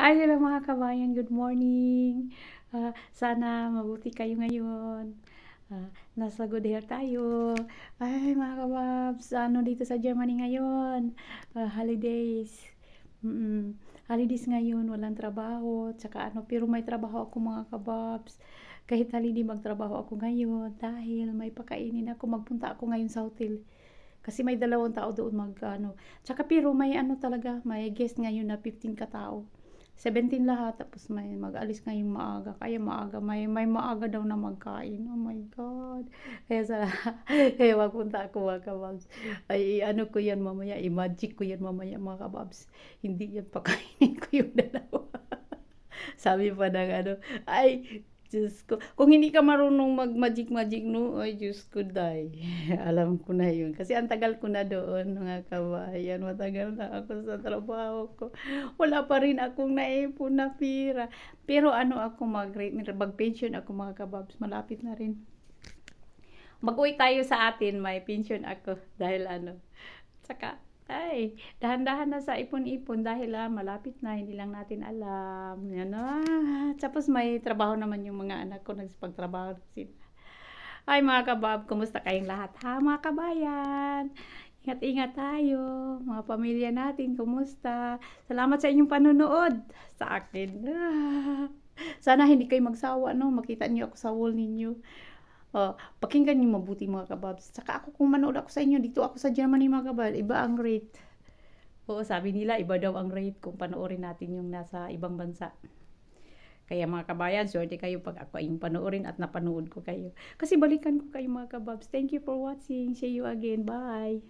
Ay, hello mga kabayan, good morning. Sana mabuti kayo ngayon. Nasa good health tayo. Ay, mga kababs, dito sa Germany ngayon? Holidays. Holidays ngayon, walang trabaho. Tsaka pero may trabaho ako mga kababs. Kahit holiday, magtrabaho ako ngayon dahil may pakainin ako. Magpunta ako ngayon sa hotel. Kasi may 2 tao doon Tsaka pero may talaga, may guest ngayon na 15 katao. 17 lahat, tapos may mag-alis ngayong maaga. Kaya maaga, may maaga daw na magkain. Oh my God. Kaya kaya magpunta ako mga kababs. Ay, ko yan mamaya, i-magic ko yan mamaya mga kababs. Hindi yan pakainin ko yung dalawa. Sabi pa ng ay, Diyos ko. Kung hindi ka marunong mag-magic-magic, no? Ay, Diyos ko, day. Alam ko na yun. Kasi ang tagal ko na doon, mga kabayan. Matagal na ako sa trabaho ko. Wala pa rin akong naipon na pira. Pero ako, mag-pension ako, mga kababs. Malapit na rin. Mag-uwi tayo sa atin, may pension ako. Dahil Tsaka, ay, dahan-dahan na sa ipon-ipon dahil malapit na, hindi lang natin alam. Yan Tapos may trabaho naman yung mga anak ko, nagsipagtrabaho na sila. Ay mga kabab, kumusta kayong lahat ha mga kabayan? Ingat-ingat tayo, mga pamilya natin, kumusta? Salamat sa inyong panonood sa akin. Sana hindi kayo magsawa, no? Makita niyo ako sa wall ninyo. Pakinggan niyo mabuti mga kababs. Saka ako, kung manood ako sa inyo, dito ako sa Germany mga kababs, iba ang rate. Oo, sabi nila, iba daw ang rate kung panoorin natin yung nasa ibang bansa. Kaya mga kabayan, swerte kayo pag ako yung panoorin at napanood ko kayo. Kasi balikan ko kayo mga kababs. Thank you for watching. See you again. Bye!